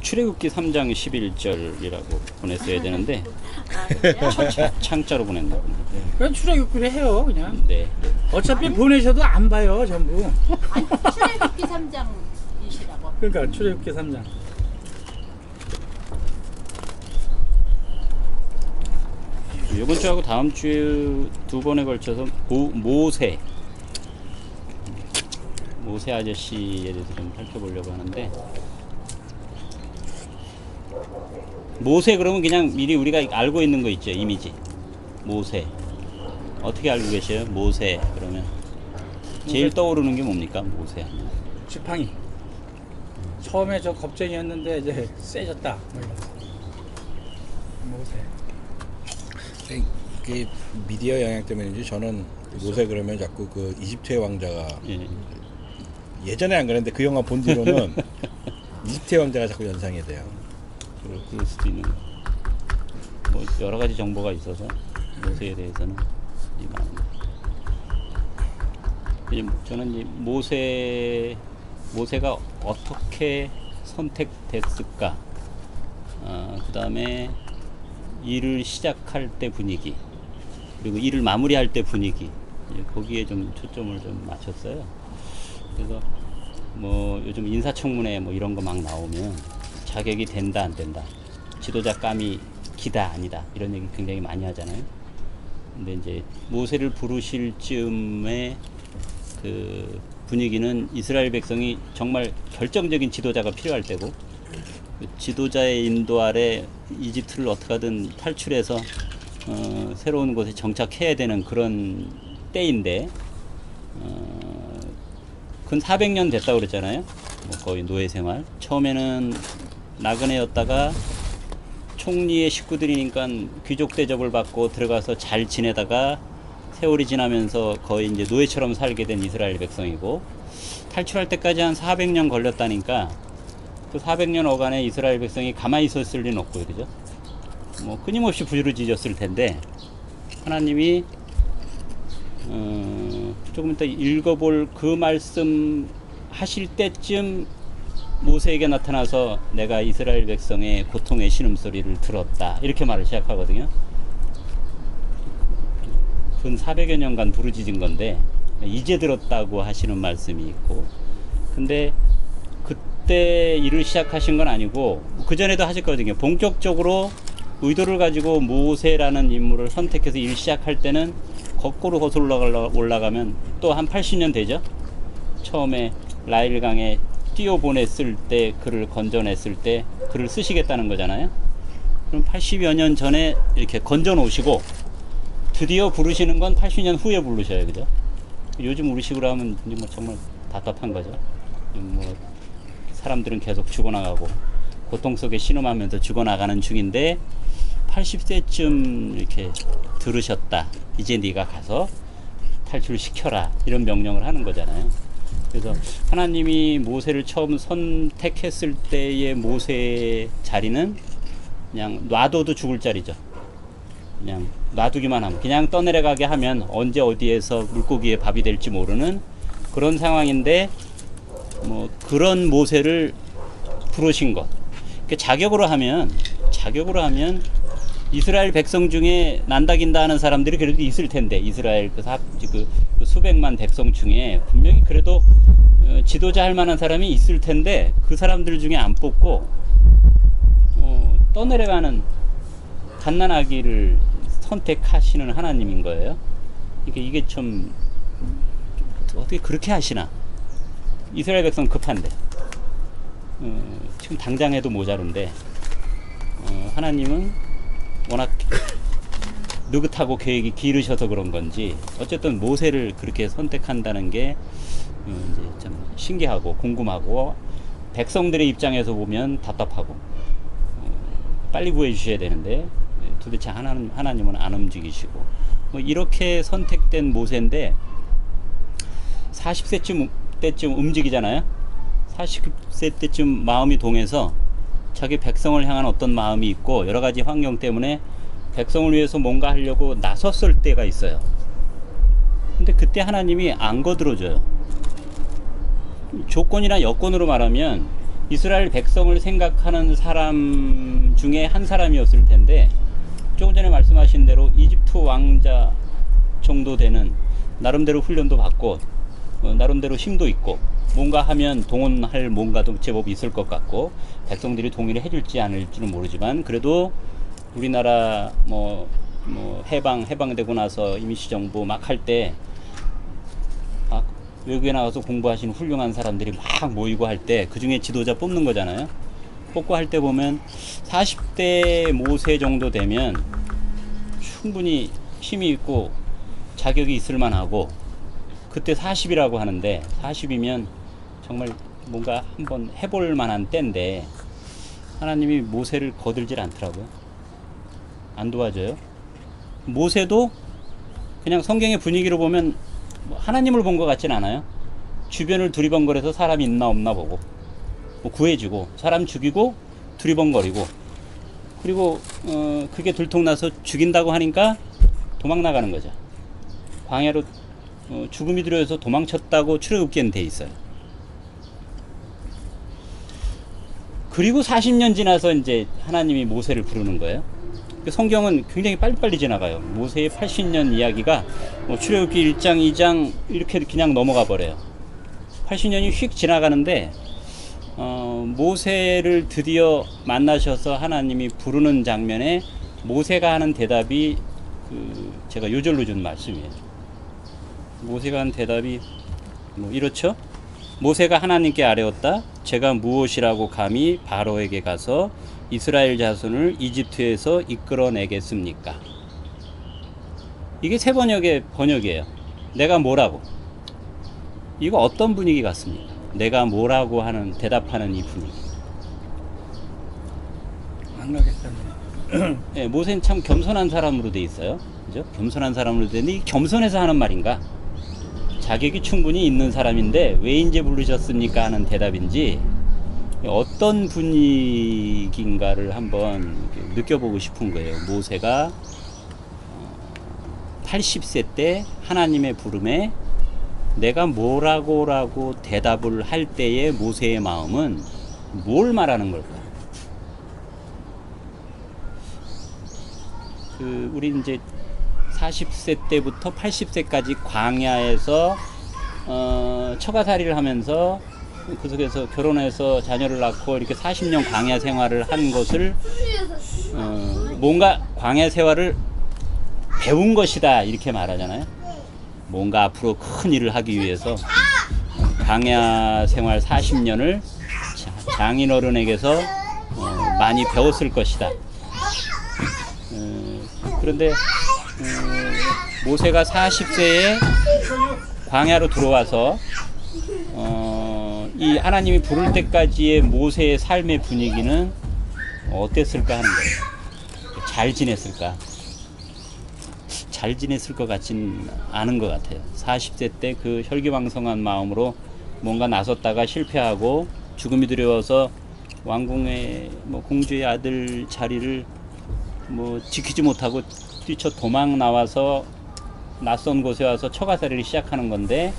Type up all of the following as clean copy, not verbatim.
출애굽기 3장 11절이라고 보냈어야 되는데 창자로 보냈나 보네. 그냥 출애굽기를 해요 그냥. 네. 어차피 보내셔도 안 봐요 전부. 아니, 출애굽기 3장이시라고. 그러니까 출애굽기 3장. 이번 주하고 다음 주 두 번에 걸쳐서 모세 아저씨에 대해서 좀 살펴보려고 하는데, 모세 그러면 그냥 미리 우리가 알고 있는 거 있죠, 이미지. 모세 어떻게 알고 계셔요? 모세 그러면 제일 떠오르는 게 뭡니까? 모세 하면 지팡이. 처음에 저 겁쟁이였는데 이제 세졌다. 뭐 이런. 모세. 그 미디어 영향 때문인지 저는 모세 그러면 자꾸 그 이집트의 왕자가 예전에 안 그랬는데 그 영화 본 뒤로는 이집트의 왕자가 자꾸 연상이 돼요. 그럴 수도 있는, 뭐 여러 가지 정보가 있어서 모세에 대해서는 저는 이 모세가 어떻게 선택됐을까, 그 다음에 일을 시작할 때 분위기, 그리고 일을 마무리할 때 분위기, 거기에 좀 초점을 좀 맞췄어요. 그래서 뭐 요즘 인사청문회 뭐 이런 거 막 나오면 자격이 된다 안 된다, 지도자감이 기다 아니다, 이런 얘기 굉장히 많이 하잖아요. 근데 이제 모세를 부르실 즈음에 그 분위기는 이스라엘 백성이 정말 결정적인 지도자가 필요할 때고, 그 지도자의 인도 아래 이집트를 어떻게든 탈출해서 새로운 곳에 정착해야 되는 그런 때인데, 근 400년 됐다고 그랬잖아요. 뭐 거의 노예 생활. 처음에는 나그네였다가 총리의 식구들이니까 귀족 대접을 받고 들어가서 잘 지내다가 세월이 지나면서 거의 이제 노예처럼 살게 된 이스라엘 백성이고, 탈출할 때까지 한 400년 걸렸다니까 그 400년 어간에 이스라엘 백성이 가만히 있었을 리는 없고요, 그죠? 뭐 끊임없이 부르짖었을 텐데, 하나님이 조금 이따 읽어볼 그 말씀 하실 때쯤 모세에게 나타나서 내가 이스라엘 백성의 고통의 신음소리를 들었다, 이렇게 말을 시작하거든요. 근 400여 년간 부르짖은 건데 이제 들었다고 하시는 말씀이 있고, 근데 그때 일을 시작하신 건 아니고 그 전에도 하셨거든요. 본격적으로 의도를 가지고 모세라는 인물을 선택해서 일 시작할 때는 거꾸로 거슬러 올라가면 또 한 80년 되죠. 처음에 나일강에 띄워보냈을 때, 그를 건져냈을 때 그를 쓰시겠다는 거잖아요. 그럼 80여 년 전에 이렇게 건져 놓으시고 드디어 부르시는 건 80년 후에 부르셔요, 그죠? 요즘 우리 식으로 하면 이제 뭐 정말 답답한 거죠. 뭐 사람들은 계속 죽어나가고 고통 속에 신음하면서 죽어나가는 중인데 80세쯤 이렇게 들으셨다, 이제 네가 가서 탈출시켜라, 이런 명령을 하는 거잖아요. 그래서 하나님이 모세를 처음 선택했을 때의 모세의 자리는 그냥 놔둬도 죽을 자리죠. 그냥 놔두기만 하면, 그냥 떠내려가게 하면 언제 어디에서 물고기의 밥이 될지 모르는 그런 상황인데, 뭐 그런 모세를 부르신 것. 그러니까 자격으로 하면 이스라엘 백성 중에 난다긴다 하는 사람들이 그래도 있을 텐데, 이스라엘 그 수백만 백성 중에 분명히 그래도 지도자 할 만한 사람이 있을 텐데, 그 사람들 중에 안 뽑고 떠내려가는 갓난아기를 선택하시는 하나님인 거예요. 그러니까 이게 좀 어떻게 그렇게 하시나. 이스라엘 백성 급한데 지금 당장 해도 모자른데, 하나님은 워낙 느긋하고 계획이 길으셔서 그런 건지 어쨌든 모세를 그렇게 선택한다는 게 이제 참 신기하고 궁금하고, 백성들의 입장에서 보면 답답하고 빨리 구해 주셔야 되는데 도대체 하나님은 안 움직이시고, 뭐 이렇게 선택된 모세인데 40세 때쯤 움직이잖아요. 40세 때쯤 마음이 동해서 자기 백성을 향한 어떤 마음이 있고, 여러 가지 환경 때문에 백성을 위해서 뭔가 하려고 나섰을 때가 있어요. 근데 그때 하나님이 안 거들어줘요. 조건이나 여건으로 말하면 이스라엘 백성을 생각하는 사람 중에 한 사람이었을 텐데, 조금 전에 말씀하신 대로 이집트 왕자 정도 되는, 나름대로 훈련도 받고 나름대로 힘도 있고, 뭔가 하면 동원할 뭔가도 제법 있을 것 같고, 백성들이 동의를 해줄지 않을지는 모르지만, 그래도 우리나라 해방되고 나서 임시정부 막 할 때 외국에 나가서 공부하시는 훌륭한 사람들이 막 모이고 할 때 그 중에 지도자 뽑는 거잖아요. 뽑고 할 때 보면 40대 모세 정도 되면 충분히 힘이 있고 자격이 있을 만하고, 그때 40이라고 하는데 40이면 정말 뭔가 한번 해볼 만한 때인데 하나님이 모세를 거들질 않더라고요. 안 도와줘요. 모세도 그냥 성경의 분위기로 보면 하나님을 본 것 같진 않아요. 주변을 두리번거려서 사람이 있나 없나 보고, 구해주고, 사람 죽이고 두리번거리고, 그리고 그게 들통나서 죽인다고 하니까 도망 나가는 거죠. 광야로 죽음이 두려워서 도망쳤다고 출애굽기에는 돼 있어요. 그리고 40년 지나서 이제 하나님이 모세를 부르는 거예요. 성경은 굉장히 빨리빨리 지나가요. 모세의 80년 이야기가 출애굽기 1장, 2장 이렇게 그냥 넘어가 버려요. 80년이 휙 지나가는데 모세를 드디어 만나셔서 하나님이 부르는 장면에 모세가 하는 대답이 제가 요절로 준 말씀이에요. 모세가 한 대답이 이렇죠. 모세가 하나님께 아뢰었다. 제가 무엇이라고 감히 바로에게 가서 이스라엘 자손을 이집트에서 이끌어내겠습니까? 이게 새 번역이에요. 내가 뭐라고? 이거 어떤 분위기 같습니까? 내가 뭐라고 하는, 대답하는 이 분위기. 안 가겠다네. 네, 모세는 참 겸손한 사람으로 돼 있어요. 그죠? 겸손한 사람으로 돼 있는데, 이 겸손해서 하는 말인가? 자격이 충분히 있는 사람인데 왜 이제 부르셨습니까? 하는 대답인지, 어떤 분위기인가를 한번 느껴보고 싶은 거예요. 모세가 80세 때 하나님의 부름에 내가 뭐라고 대답을 할 때의 모세의 마음은 뭘 말하는 걸까? 우리 이제 40세 때부터 80세까지 광야에서 처가살이를 하면서 그 속에서 결혼해서 자녀를 낳고 이렇게 40년 광야 생활을 한 것을 뭔가 광야 생활을 배운 것이다 이렇게 말하잖아요. 뭔가 앞으로 큰 일을 하기 위해서 광야 생활 40년을 장인어른에게서 많이 배웠을 것이다. 그런데 모세가 40세에 광야로 들어와서 이 하나님이 부를 때까지의 모세의 삶의 분위기는 어땠을까 하는 거예요. 잘 지냈을까? 잘 지냈을 것 같진 않은 것 같아요. 40세 때 그 혈기왕성한 마음으로 뭔가 나섰다가 실패하고 죽음이 두려워서 왕궁의 공주의 아들 자리를 지키지 못하고 뛰쳐 도망 나와서 낯선 곳에 와서 처가살이를 시작하는 건데,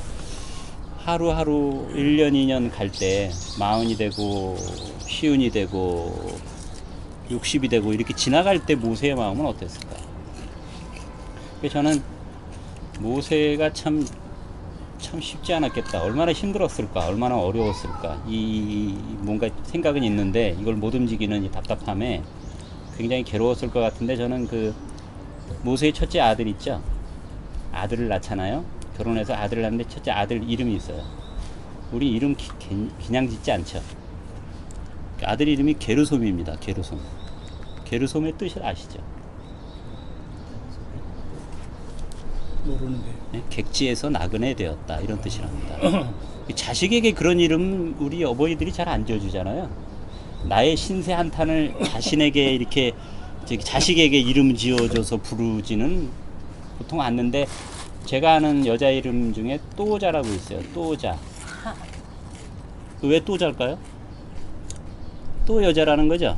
하루하루 1년 2년 갈 때 40이 되고 50이 되고 60이 되고 이렇게 지나갈 때 모세의 마음은 어땠을까? 저는 모세가 참 쉽지 않았겠다. 얼마나 힘들었을까? 얼마나 어려웠을까? 이 뭔가 생각은 있는데 이걸 못 움직이는 이 답답함에 굉장히 괴로웠을 것 같은데, 저는 그 모세의 첫째 아들 있죠? 아들을 낳잖아요. 결혼해서 아들을 낳는데 첫째 아들 이름이 있어요. 우리 이름 그냥 짓지 않죠. 아들 이름이 게르솜입니다. 게르솜. 게르솜의 뜻을 아시죠? 모르는데. 네? 객지에서 나그네 되었다 이런 뜻이랍니다. 자식에게 그런 이름 우리 어머니들이 잘 안 지어주잖아요. 나의 신세 한탄을 자신에게 이렇게 자식에게 이름 지어줘서 부르지는 보통 않는데, 제가 아는 여자 이름 중에 또자라고 있어요. 또자. 왜 또자일까요? 또 여자라는 거죠.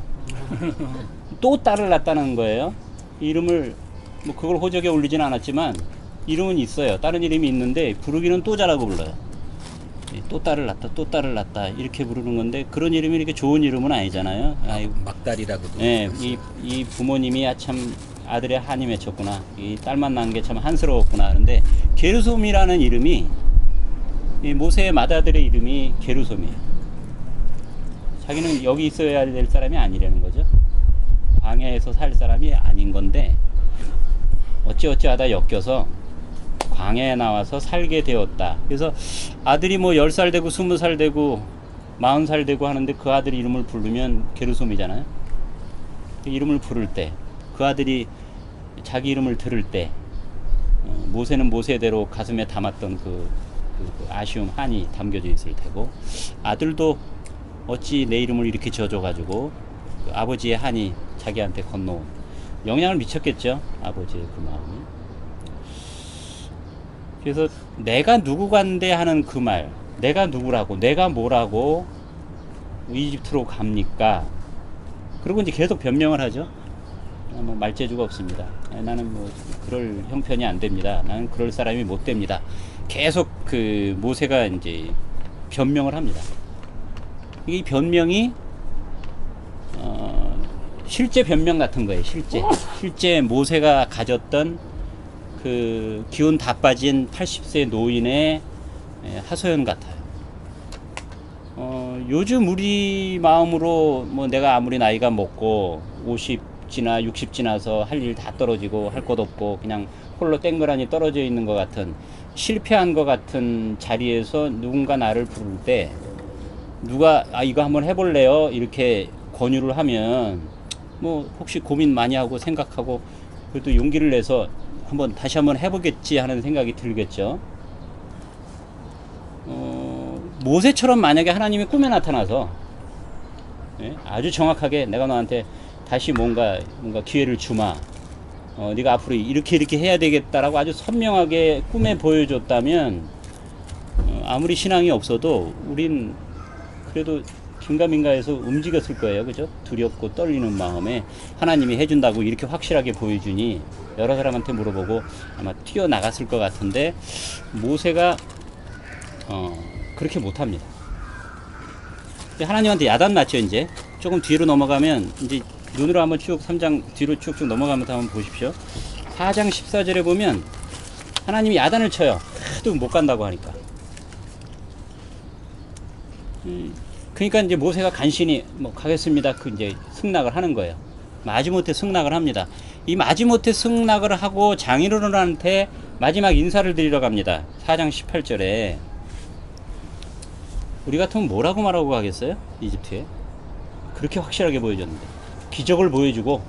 또 딸을 낳았다는 거예요. 이름을 그걸 호적에 올리진 않았지만 이름은 있어요. 다른 이름이 있는데 부르기는 또자라고 불러요. 또 딸을 낳다 또 딸을 낳다 이렇게 부르는 건데 그런 이름이 이렇게 좋은 이름은 아니잖아요. 아이고, 막달이라고도. 예, 이 부모님이 참 아들의 한이 맺혔구나. 이 딸만 낳은 게 참 한스러웠구나 하는데 게르솜이라는 이름이 이 모세의 맏아들의 이름이 게르솜이에요. 자기는 여기 있어야 될 사람이 아니라는 거죠. 광야에서 살 사람이 아닌 건데 어찌어찌하다 엮여서 광야에 나와서 살게 되었다. 그래서 아들이 뭐 10살 되고 20살 되고 40살 되고 하는데 그 아들 이름을 부르면 게르솜이잖아요. 그 이름을 부를 때 그 아들이 자기 이름을 들을 때 모세는 모세대로 가슴에 담았던 그 아쉬움, 한이 담겨져 있을 테고 아들도 어찌 내 이름을 이렇게 지어줘가지고 그 아버지의 한이 자기한테 건너온 영향을 미쳤겠죠. 아버지의 그 마음이. 그래서 내가 누구 간데 하는 그 말, 내가 누구라고, 내가 뭐라고 이집트로 갑니까? 그리고 이제 계속 변명을 하죠. 뭐 말재주가 없습니다. 나는 뭐 그럴 형편이 안 됩니다. 나는 그럴 사람이 못 됩니다. 계속 그 모세가 이제 변명을 합니다. 이 변명이 실제 변명 같은 거예요. 실제 모세가 가졌던 그 기운 다 빠진 80세 노인의 하소연 같아요. 요즘 우리 마음으로 뭐 내가 아무리 나이가 먹고 50 지나 60 지나서 할 일 다 떨어지고 할 것 없고 그냥 홀로 땡그라니 떨어져 있는 것 같은 실패한 것 같은 자리에서 누군가 나를 부를 때 누가 이거 한번 해볼래요? 이렇게 권유를 하면 뭐 혹시 고민 많이 하고 생각하고 그래도 용기를 내서 다시 한번 해보겠지 하는 생각이 들겠죠. 모세처럼 만약에 하나님이 꿈에 나타나서 아주 정확하게 내가 너한테 다시 뭔가 기회를 주마. 네가 앞으로 이렇게 해야 되겠다라고 아주 선명하게 꿈에 보여줬다면 아무리 신앙이 없어도 우린 그래도 긴가민가해서 움직였을 거예요. 그죠? 두렵고 떨리는 마음에 하나님이 해준다고 이렇게 확실하게 보여주니 여러 사람한테 물어보고 아마 튀어나갔을 것 같은데 모세가 그렇게 못합니다. 하나님한테 야단났죠. 이제 조금 뒤로 넘어가면 이제 눈으로 한번 쭉 3장 뒤로 쭉쭉 넘어가면서 한번 보십시오. 4장 14절에 보면 하나님이 야단을 쳐요. 하도 못 간다고 하니까. 그러니까 이제 모세가 간신히 뭐 가겠습니다. 그 이제 승낙을 하는 거예요. 마지못해 승낙을 합니다. 이 마지못해 승낙을 하고 장인어른한테 마지막 인사를 드리러 갑니다. 4장 18절에 우리 같으면 뭐라고 말하고 가겠어요? 이집트에 그렇게 확실하게 보여줬는데 기적을 보여주고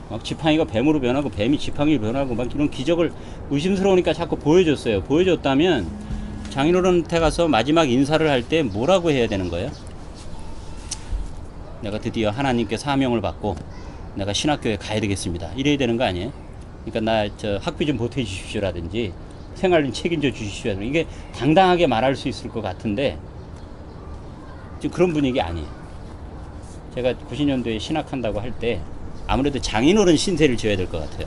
막 지팡이가 뱀으로 변하고 뱀이 지팡이로 변하고 막 이런 기적을 의심스러우니까 자꾸 보여줬어요. 보여줬다면 장인어른한테 가서 마지막 인사를 할 때 뭐라고 해야 되는 거예요? 내가 드디어 하나님께 사명을 받고 내가 신학교에 가야 되겠습니다. 이래야 되는 거 아니에요? 그러니까 나 학비 좀 보태 주십시오라든지 생활 좀 책임져 주십시오라든지 이게 당당하게 말할 수 있을 것 같은데 지금 그런 분위기 아니에요. 제가 90년도에 신학한다고 할 때 아무래도 장인어른 신세를 져야 될 것 같아요.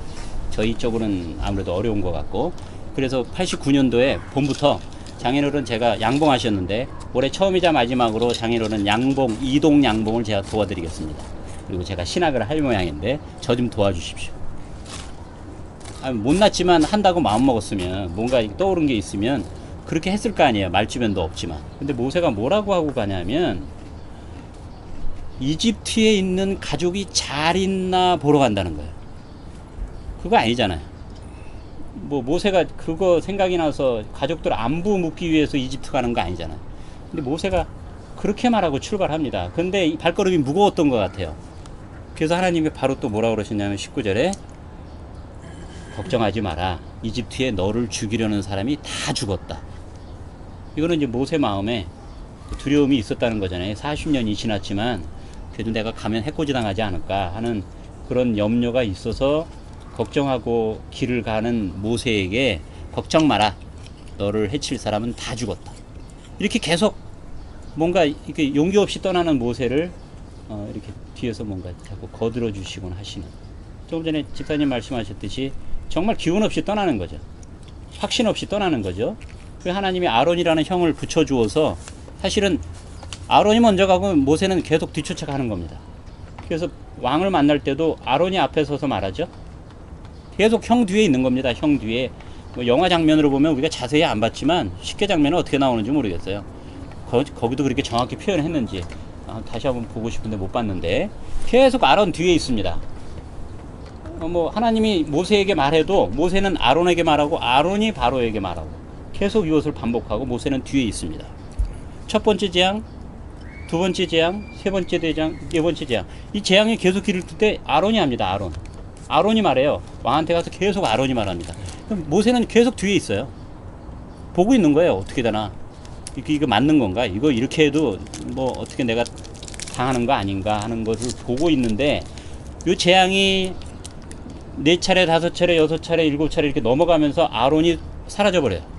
저희 쪽으로는 아무래도 어려운 것 같고 그래서 89년도에 봄부터 장인어른 제가 양봉하셨는데 올해 처음이자 마지막으로 장인어른 양봉, 이동 양봉을 제가 도와드리겠습니다. 그리고 제가 신학을 할 모양인데 저 좀 도와주십시오. 못났지만 한다고 마음먹었으면 뭔가 떠오른 게 있으면 그렇게 했을 거 아니에요. 말주변도 없지만. 근데 모세가 뭐라고 하고 가냐면 이집트에 있는 가족이 잘 있나 보러 간다는 거예요. 그거 아니잖아요. 뭐 모세가 그거 생각이 나서 가족들 안부 묻기 위해서 이집트 가는 거 아니잖아요. 근데 모세가 그렇게 말하고 출발합니다. 근데 이 발걸음이 무거웠던 것 같아요. 그래서 하나님이 바로 또 뭐라고 그러셨냐면 19절에 걱정하지 마라. 이집트에 너를 죽이려는 사람이 다 죽었다. 이거는 이제 모세 마음에 두려움이 있었다는 거잖아요. 40년이 지났지만 그래도 내가 가면 해코지 당하지 않을까 하는 그런 염려가 있어서 걱정하고 길을 가는 모세에게 걱정 마라. 너를 해칠 사람은 다 죽었다. 이렇게 계속 뭔가 이렇게 용기 없이 떠나는 모세를 이렇게 뒤에서 뭔가 자꾸 거들어 주시곤 하시는. 조금 전에 집사님 말씀하셨듯이 정말 기운 없이 떠나는 거죠. 확신 없이 떠나는 거죠. 그 하나님이 아론이라는 형을 붙여주어서 사실은 아론이 먼저 가고 모세는 계속 뒤쫓아가는 겁니다. 그래서 왕을 만날 때도 아론이 앞에 서서 말하죠. 계속 형 뒤에 있는 겁니다. 형 뒤에. 뭐 영화 장면으로 보면 우리가 자세히 안 봤지만 쉽게 장면은 어떻게 나오는지 모르겠어요. 거기도 그렇게 정확히 표현했는지 다시 한번 보고 싶은데 못 봤는데 계속 아론 뒤에 있습니다. 뭐 하나님이 모세에게 말해도 모세는 아론에게 말하고 아론이 바로에게 말하고 계속 이것을 반복하고 모세는 뒤에 있습니다. 첫 번째 재앙, 두 번째 재앙, 세 번째 재앙, 네 번째 재앙. 이 재앙이 계속 길을 뜰 때 아론이 합니다. 아론이 말해요. 왕한테 가서 계속 아론이 말합니다. 그럼 모세는 계속 뒤에 있어요. 보고 있는 거예요. 어떻게 되나. 이거 맞는 건가? 이거 이렇게 해도 뭐 어떻게 내가 당하는 거 아닌가 하는 것을 보고 있는데 이 재앙이 4차례, 5차례, 6차례, 7차례 이렇게 넘어가면서 아론이 사라져 버려요.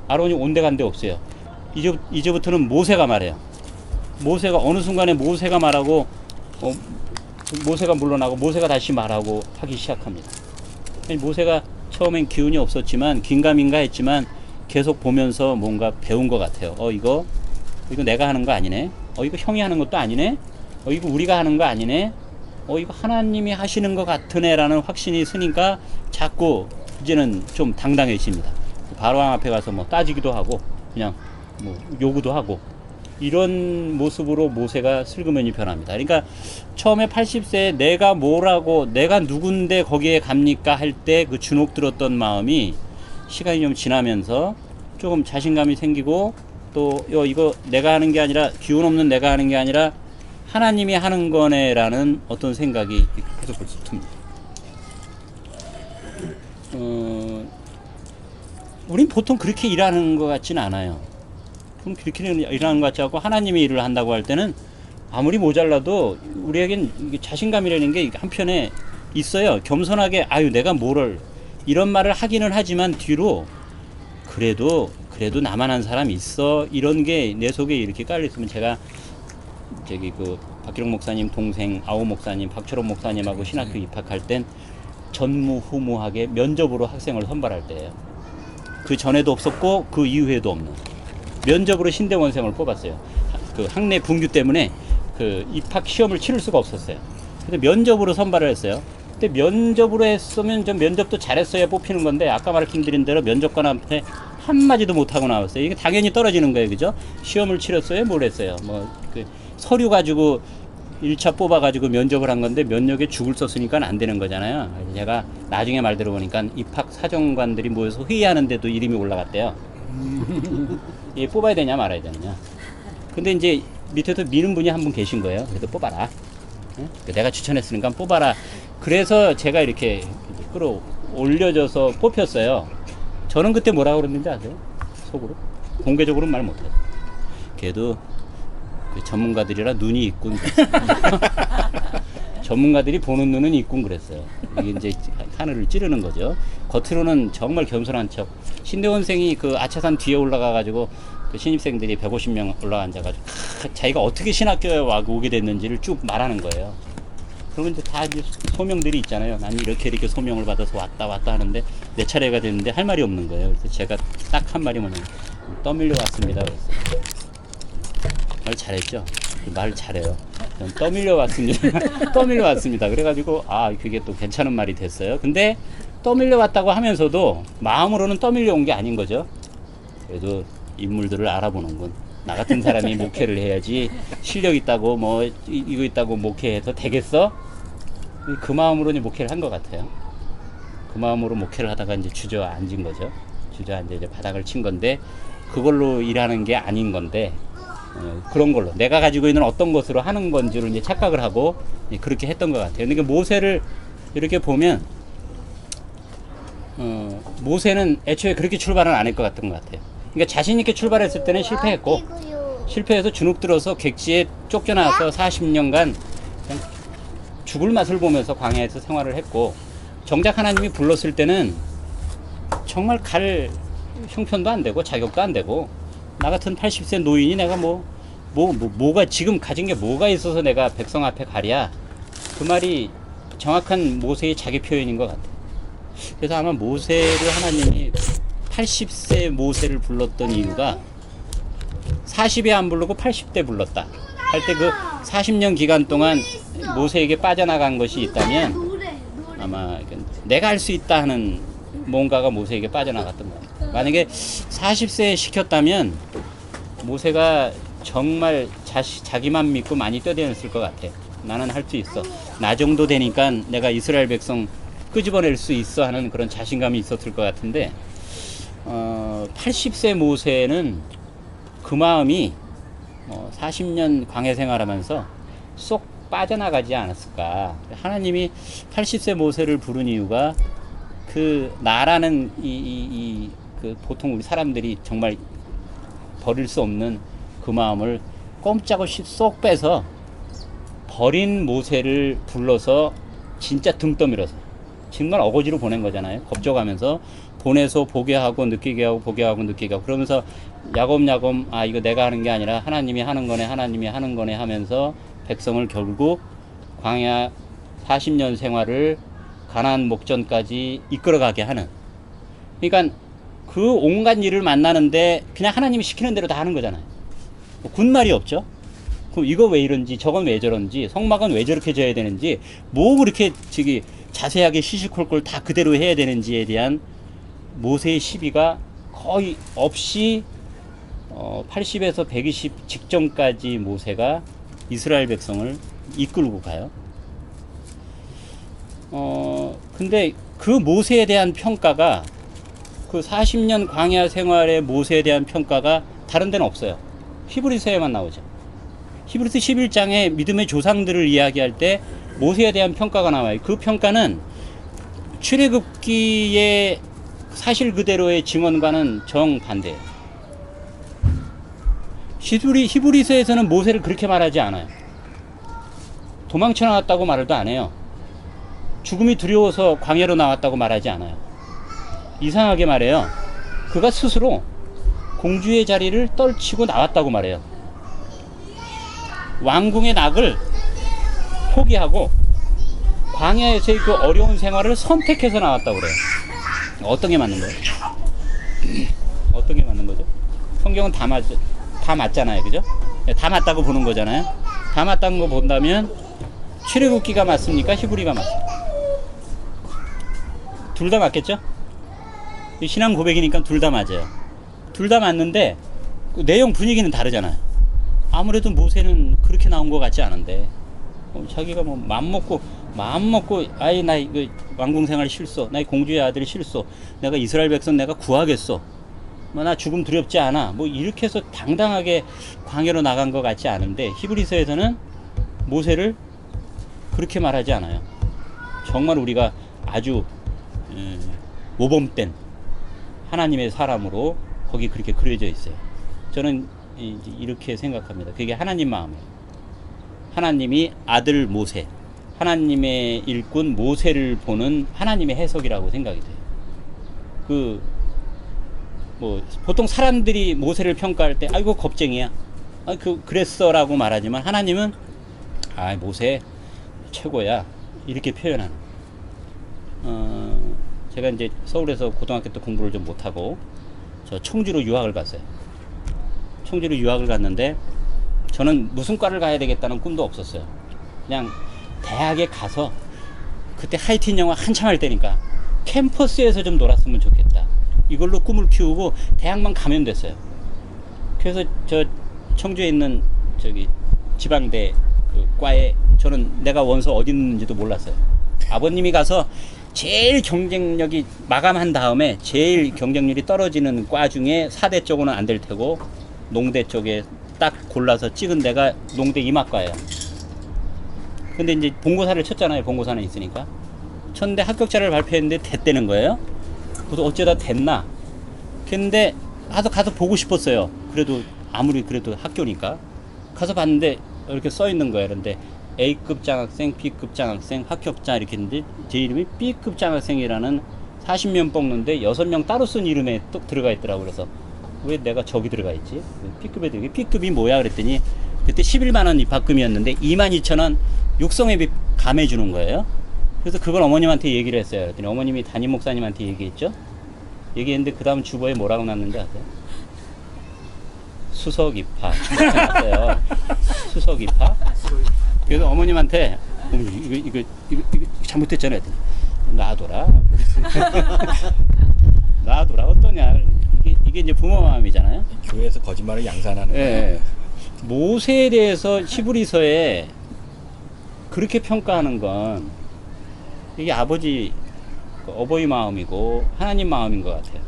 아론이 온데간데 없어요. 이제부터는 모세가 말해요. 모세가 어느 순간에 모세가 말하고 모세가 물러나고 모세가 다시 말하고 하기 시작합니다. 모세가 처음엔 기운이 없었지만 긴가민가 했지만 계속 보면서 뭔가 배운 것 같아요. 이거 내가 하는 거 아니네. 이거 형이 하는 것도 아니네. 이거 우리가 하는 거 아니네. 이거 하나님이 하시는 것 같으네 라는 확신이 있으니까 자꾸 이제는 좀 당당해집니다. 바로왕 앞에 가서 뭐 따지기도 하고 그냥 뭐 요구도 하고 이런 모습으로 모세가 슬그머니 변합니다. 그러니까 처음에 80세에 내가 뭐라고 내가 누군데 거기에 갑니까 할 때 그 주눅 들었던 마음이 시간이 좀 지나면서 조금 자신감이 생기고 또 이거 내가 하는 게 아니라 기운 없는 내가 하는 게 아니라 하나님이 하는 거네라는 어떤 생각이 계속 듭니다. 우린 보통 그렇게 일하는 것 같지는 않아요. 그럼 그렇게 일하는 것 같지 않고 하나님이 일을 한다고 할 때는 아무리 모자라도 우리에겐 자신감이라는 게 한편에 있어요. 겸손하게 내가 뭐를 이런 말을 하기는 하지만 뒤로 그래도 나만 한 사람이 있어 이런 게 내 속에 이렇게 깔려 있으면 제가 그 박기록 목사님 동생 아우 목사님 박철원 목사님하고 신학교 입학할 땐 전무후무하게 면접으로 학생을 선발할 때예요. 그 전에도 없었고 그 이후에도 없는 면접으로 신대원생을 뽑았어요. 그 학내 분규 때문에 그 입학 시험을 치를 수가 없었어요. 근데 면접으로 선발을 했어요. 근데 면접으로 했으면 좀 면접도 잘했어야 뽑히는 건데 아까 말씀드린 대로 면접관한테 한마디도 못하고 나왔어요. 이게 당연히 떨어지는 거예요. 그죠? 시험을 치렀어요? 뭘 했어요? 그 서류 가지고 1차 뽑아가지고 면접을 한 건데 면접에 죽을 썼으니까 안 되는 거잖아요. 제가 나중에 말 들어보니까 입학 사정관들이 모여서 회의하는데도 이름이 올라갔대요. 얘 뽑아야 되냐 말아야 되느냐. 근데 이제 밑에서 미는 분이 한 분 계신 거예요. 그래서 뽑아라. 내가 추천했으니까 뽑아라. 그래서 제가 이렇게 끌어올려져서 뽑혔어요. 저는 그때 뭐라고 그랬는지 아세요? 속으로? 공개적으로는 말 못해요. 걔도 그 전문가들이라 눈이 있군. 전문가들이 보는 눈은 있군 그랬어요. 이게 이제 하늘을 찌르는 거죠. 겉으로는 정말 겸손한 척. 신대원생이 그 아차산 뒤에 올라가가지고 그 신입생들이 150명 올라앉아가지고 자기가 어떻게 신학교에 오게 됐는지를 쭉 말하는 거예요. 그러면 이제 다 이제 소명들이 있잖아요. 난 이렇게 소명을 받아서 왔다 하는데 내 차례가 됐는데 할 말이 없는 거예요. 그래서 제가 딱 한 말이 뭐냐면 떠밀려 왔습니다. 그랬어요. 말 잘했죠? 말 잘해요. 떠밀려 왔습니다. 떠밀려 왔습니다. 그래가지고 그게 또 괜찮은 말이 됐어요. 근데 떠밀려 왔다고 하면서도 마음으로는 떠밀려 온 게 아닌 거죠. 그래도 인물들을 알아보는군. 나 같은 사람이 목회를 해야지 실력 있다고 이거 있다고 목회해서 되겠어? 그 마음으로 이제 목회를 한 것 같아요. 그 마음으로 목회를 하다가 이제 주저앉은 거죠. 주저앉아 이제 바닥을 친 건데 그걸로 일하는 게 아닌 건데 그런 걸로 내가 가지고 있는 어떤 것으로 하는 건지를 이제 착각을 하고 그렇게 했던 것 같아요. 그러니까 모세를 이렇게 보면 모세는 애초에 그렇게 출발은 안 할 것 같은 것 같아요. 그러니까 자신 있게 출발했을 때는 실패했고 실패해서 주눅 들어서 객지에 쫓겨나서 40년간 그냥 죽을 맛을 보면서 광야에서 생활을 했고 정작 하나님이 불렀을 때는 정말 갈 형편도 안 되고 자격도 안 되고 나 같은 80세 노인이 내가 뭐가 지금 가진 게 뭐가 있어서 내가 백성 앞에 가랴. 그 말이 정확한 모세의 자기 표현인 것 같아요. 그래서 아마 모세를 하나님이 80세 모세를 불렀던 이유가 40에 안 부르고 80대 불렀다 할 때 그 40년 기간 동안 모세에게 빠져나간 것이 있다면 아마 내가 할 수 있다 하는 뭔가가 모세에게 빠져나갔던 거예요. 만약에 40세에 시켰다면 모세가 정말 자기만 믿고 많이 뛰어다녔을 것 같아. 나는 할 수 있어. 나 정도 되니까 내가 이스라엘 백성 끄집어낼 수 있어 하는 그런 자신감이 있었을 것 같은데 80세 모세는 그 마음이 40년 광야 생활하면서 쏙 빠져나가지 않았을까. 하나님이 80세 모세를 부른 이유가 그 나라는 그 보통 우리 사람들이 정말 버릴 수 없는 그 마음을 꼼짝없이 쏙 빼서 버린 모세를 불러서 진짜 등 떠밀어서 정말 어거지로 보낸 거잖아요. 겁줘가면서 보내서 보게 하고 느끼게 하고 보게 하고 느끼게 하고 그러면서 야곱야곱 이거 내가 하는 게 아니라 하나님이 하는 거네 하나님이 하는 거네 하면서 백성을 결국 광야 40년 생활을 가나안 목전까지 이끌어가게 하는. 그러니까 그 온갖 일을 만나는데 그냥 하나님이 시키는 대로 다 하는 거잖아요. 군말이 없죠. 그럼 이거 왜 이런지 저건 왜 저런지 성막은 왜 저렇게 져야 되는지 뭐 그렇게 자세하게 시시콜콜 다 그대로 해야 되는지에 대한 모세의 시비가 거의 없이 80에서 120 직전까지 모세가 이스라엘 백성을 이끌고 가요. 근데 그 모세에 대한 평가가 그 40년 광야 생활의 모세에 대한 평가가 다른 데는 없어요. 히브리서에만 나오죠. 히브리서 11장에 믿음의 조상들을 이야기할 때 모세에 대한 평가가 나와요. 그 평가는 출애굽기의 사실 그대로의 증언과는 정반대예요. 히브리서에서는 모세를 그렇게 말하지 않아요. 도망쳐 나왔다고 말도 안 해요. 죽음이 두려워서 광야로 나왔다고 말하지 않아요. 이상하게 말해요. 그가 스스로 공주의 자리를 떨치고 나왔다고 말해요. 왕궁의 낙을 포기하고 광야에서의 그 어려운 생활을 선택해서 나왔다고 그래요. 어떤 게 맞는 거예요? 어떤 게 맞는 거죠? 성경은 다 맞잖아요. 그죠? 다 맞다고 보는 거잖아요. 다 맞다는 거 본다면 출애굽기가 맞습니까? 히브리가 맞습니까? 둘 다 맞겠죠? 신앙 고백이니까 둘 다 맞아요. 둘 다 맞는데 그 내용 분위기는 다르잖아요. 아무래도 모세는 그렇게 나온 것 같지 않은데 자기가 뭐 마음 먹고 나 이거 왕궁 생활 싫소, 나 공주의 아들이 싫소, 내가 이스라엘 백성 내가 구하겠소, 나 죽음 두렵지 않아, 뭐 이렇게 해서 당당하게 광야로 나간 것 같지 않은데 히브리서에서는 모세를 그렇게 말하지 않아요. 정말 우리가 아주 모범된 하나님의 사람으로 거기 그렇게 그려져 있어요. 저는 이렇게 생각합니다. 그게 하나님 마음이에요. 하나님이 아들 모세, 하나님의 일꾼 모세를 보는 하나님의 해석이라고 생각이 돼요. 보통 사람들이 모세를 평가할 때 아이고 겁쟁이야, 그랬어라고 말하지만 하나님은 모세 최고야 이렇게 표현하는. 제가 이제 서울에서 고등학교 때 공부를 좀 못하고 저 청주로 유학을 갔어요. 청주로 유학을 갔는데 저는 무슨 과를 가야 되겠다는 꿈도 없었어요. 그냥 대학에 가서 그때 하이틴 영화 한참 할 때니까 캠퍼스에서 좀 놀았으면 좋겠다. 이걸로 꿈을 키우고 대학만 가면 됐어요. 그래서 저 청주에 있는 지방대 그 과에 저는 내가 원서 어디 있는지도 몰랐어요. 아버님이 가서 제일 경쟁력이 마감한 다음에 제일 경쟁률이 떨어지는 과 중에 4대 쪽으로는 안 될 테고 농대 쪽에 딱 골라서 찍은 데가 농대 이마과예요. 근데 이제 본고사를 쳤잖아요. 본고사는 있으니까. 쳤는데 합격자를 발표했는데 됐다는 거예요. 그래서 어쩌다 됐나. 근데 가서 보고 싶었어요. 그래도 아무리 그래도 학교니까. 가서 봤는데 이렇게 써 있는 거예요. 그런데 A급 장학생, B급 장학생, 합격자 이렇게 했는데 제 이름이 B급 장학생이라는 40명 뽑는데 6명 따로 쓴 이름에 또 들어가 있더라고요. 그래서 왜 내가 저기 들어가 있지? B급에 들어가. B급이 뭐야? 그랬더니 그때 11만 원 입학금이었는데 22,000원 육성회비 감해 주는 거예요. 그래서 그걸 어머님한테 얘기를 했어요. 그랬더니 어머님이 담임 목사님한테 얘기했죠. 얘기했는데 그 다음 주보에 뭐라고 났는지 아세요? 수석 입학. 났어요. 수석 입학. 그래서 어머님한테 어머니 이거 잘못했잖아요. 놔둬라. 놔둬라 어떠냐. 이게 이제 부모 마음이잖아요. 교회에서 거짓말을 양산하는 예. 모세에 대해서 히브리서에 그렇게 평가하는 건 이게 어버이 마음이고 하나님 마음인 것 같아요.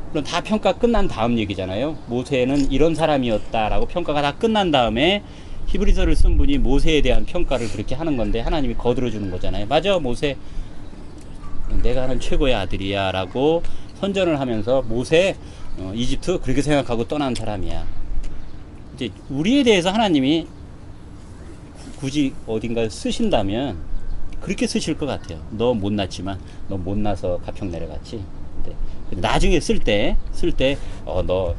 물론 다 평가 끝난 다음 얘기잖아요. 모세는 이런 사람이었다라고 평가가 다 끝난 다음에 히브리서를 쓴 분이 모세에 대한 평가를 그렇게 하는 건데 하나님이 거들어 주는 거잖아요. 맞아, 모세 내가 하는 최고의 아들이야 라고 선전을 하면서 모세 이집트 그렇게 생각하고 떠난 사람이야. 이제 우리에 대해서 하나님이 굳이 어딘가에 쓰신다면 그렇게 쓰실 것 같아요. 너 못났지만 너 못나서 가평 내려갔지. 근데 나중에 쓸 때 너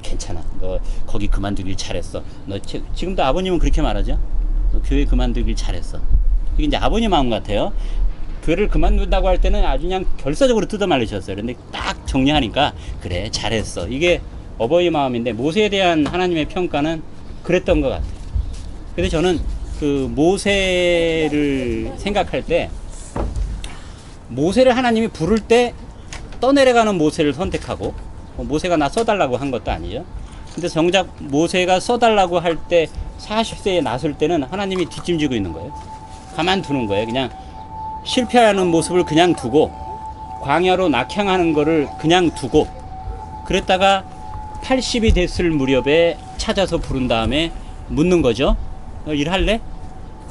괜찮아. 너 거기 그만두길 잘했어. 너 지금도 아버님은 그렇게 말하죠. 너 교회 그만두길 잘했어. 이게 이제 아버님 마음 같아요. 교회를 그만둔다고 할 때는 아주 그냥 결사적으로 뜯어 말리셨어요. 그런데 딱 정리하니까 그래 잘했어. 이게 어버이 마음인데 모세에 대한 하나님의 평가는 그랬던 것 같아요. 근데 저는 그 모세를 생각할 때 모세를 하나님이 부를 때 떠내려가는 모세를 선택하고 모세가 나 써달라고 한 것도 아니죠. 근데 정작 모세가 써달라고 할 때 40세에 나설 때는 하나님이 뒷짐지고 있는 거예요. 가만두는 거예요. 그냥 실패하는 모습을 그냥 두고 광야로 낙향하는 거를 그냥 두고 그랬다가 80이 됐을 무렵에 찾아서 부른 다음에 묻는 거죠. 너 일할래?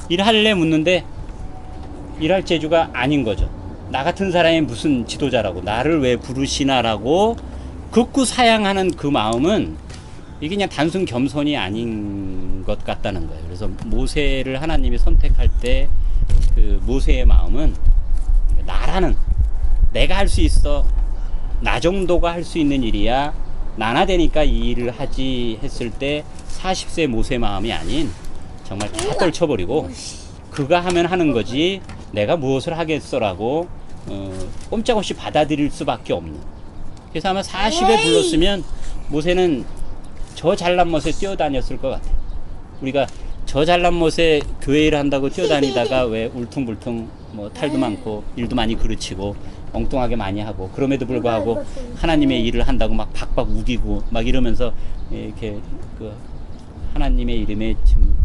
일할래? 묻는데 일할 재주가 아닌 거죠. 나 같은 사람이 무슨 지도자라고 나를 왜 부르시나라고 극구 사양하는 그 마음은 이게 그냥 단순 겸손이 아닌 것 같다는 거예요. 그래서 모세를 하나님이 선택할 때 그 모세의 마음은 나라는 내가 할 수 있어. 나 정도가 할 수 있는 일이야. 나나 되니까 이 일을 하지 했을 때 40세 모세 마음이 아닌 정말 다 떨쳐버리고 그가 하면 하는 거지 내가 무엇을 하겠어라고 꼼짝없이 받아들일 수밖에 없는. 그래서 아마 40에 불렀으면 모세는 저 잘난 못에 뛰어다녔을 것 같아요. 우리가 저 잘난 못에 교회 일을 한다고 뛰어다니다가 왜 울퉁불퉁 뭐 탈도 많고 일도 많이 그르치고 엉뚱하게 많이 하고 그럼에도 불구하고 하나님의 일을 한다고 막 박박 우기고 막 이러면서 이렇게 그 하나님의 이름에 좀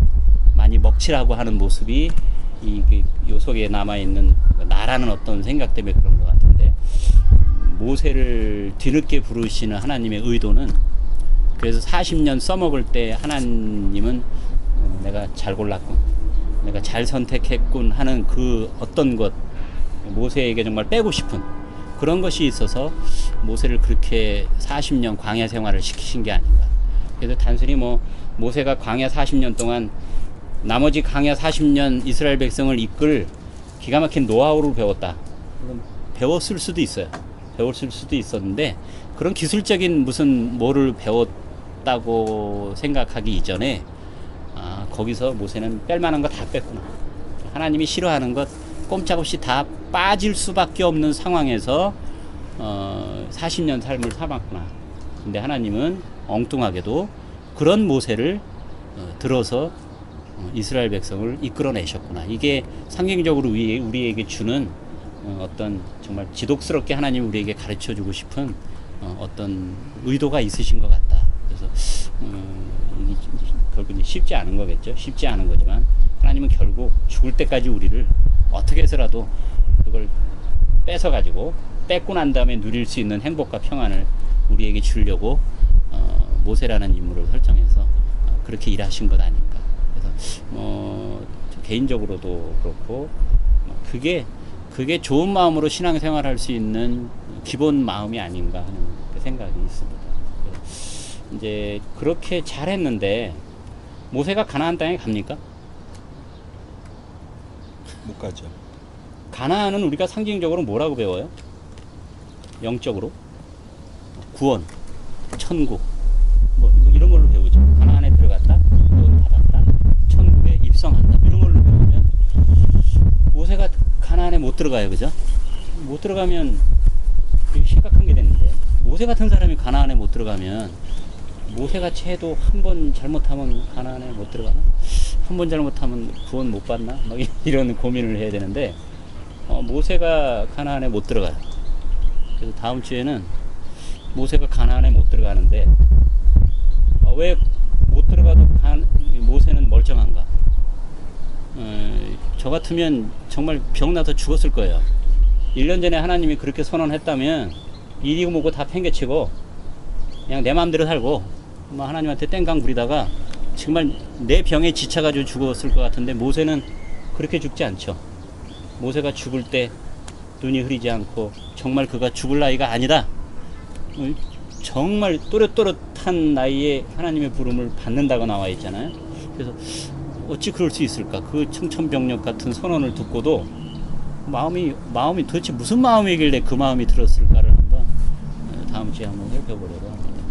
많이 먹칠하고 하는 모습이 요 속에 남아있는 나라는 어떤 생각 때문에 그런 것 같은데 모세를 뒤늦게 부르시는 하나님의 의도는 그래서 40년 써먹을 때 하나님은 내가 잘 골랐군, 내가 잘 선택했군 하는 그 어떤 것 모세에게 정말 빼고 싶은 그런 것이 있어서 모세를 그렇게 40년 광야 생활을 시키신 게 아닌가. 그래서 단순히 뭐 모세가 광야 40년 동안 나머지 광야 40년 이스라엘 백성을 이끌 기가 막힌 노하우를 배웠다. 배웠을 수도 있어요. 배웠을 수도 있었는데 그런 기술적인 무슨 뭐를 배웠다고 생각하기 이전에 거기서 모세는 뺄만한 거 다 뺐구나. 하나님이 싫어하는 것 꼼짝없이 다 빠질 수밖에 없는 상황에서 40년 삶을 살았구나. 근데 하나님은 엉뚱하게도 그런 모세를 들어서 이스라엘 백성을 이끌어내셨구나. 이게 상징적으로 우리에게 주는 어떤 정말 지독스럽게 하나님 우리에게 가르쳐주고 싶은 어떤 의도가 있으신 것 같다. 그래서 이게 결국 쉽지 않은 거겠죠. 쉽지 않은 거지만 하나님은 결국 죽을 때까지 우리를 어떻게 해서라도 그걸 뺏어가지고 뺏고 난 다음에 누릴 수 있는 행복과 평안을 우리에게 주려고 모세라는 인물을 설정해서 그렇게 일하신 것 아닌가. 그래서 저 개인적으로도 그렇고 그게 좋은 마음으로 신앙생활할 수 있는 기본 마음이 아닌가 하는 생각이 있습니다. 이제 그렇게 잘했는데 모세가 가나안 땅에 갑니까? 못 가죠. 가나안은 우리가 상징적으로 뭐라고 배워요? 영적으로 구원, 천국 뭐 이런 걸로 배우죠. 가나안에 들어갔다, 구원 받았다, 천국에 입성한다 이런 걸로 배우면 모세가 가나안에 못 들어가요, 그죠? 못 들어가면 심각한 게 되는데 모세 같은 사람이 가나안에 못 들어가면 모세같이 해도 한 번 잘못하면 가나안에 못 들어가나? 한 번 잘못하면 구원 못 받나? 막 이런 고민을 해야 되는데 모세가 가나안에 못 들어가요. 그래서 다음 주에는 모세가 가나안에 못 들어가는데 왜 못 들어가도 모세는 멀쩡한가? 저 같으면 정말 병나서 죽었을 거예요. 1년 전에 하나님이 그렇게 선언했다면 이리고 뭐고 다 팽개치고 그냥 내 마음대로 살고 하나님한테 땡깡 부리다가 정말 내 병에 지쳐가지고 죽었을 것 같은데 모세는 그렇게 죽지 않죠. 모세가 죽을 때 눈이 흐리지 않고 정말 그가 죽을 나이가 아니다. 정말 또렷또렷한 나이에 하나님의 부름을 받는다고 나와 있잖아요. 그래서 어찌 그럴 수 있을까? 그 청천벽력 같은 선언을 듣고도 마음이 도대체 무슨 마음이길래 그 마음이 들었을까를 한번 다음 주에 한번 살펴보려고 합니다.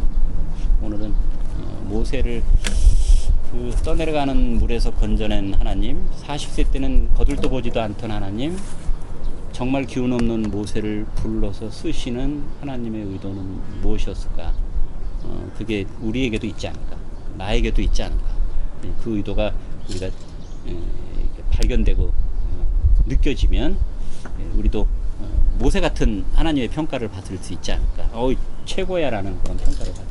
오늘은 모세를 그 떠내려가는 물에서 건져낸 하나님, 40세 때는 거들떠 보지도 않던 하나님, 정말 기운 없는 모세를 불러서 쓰시는 하나님의 의도는 무엇이었을까? 그게 우리에게도 있지 않을까? 나에게도 있지 않을까? 그 의도가 우리가 발견되고 느껴지면 우리도 모세 같은 하나님의 평가를 받을 수 있지 않을까? 최고야라는 그런 평가를 받을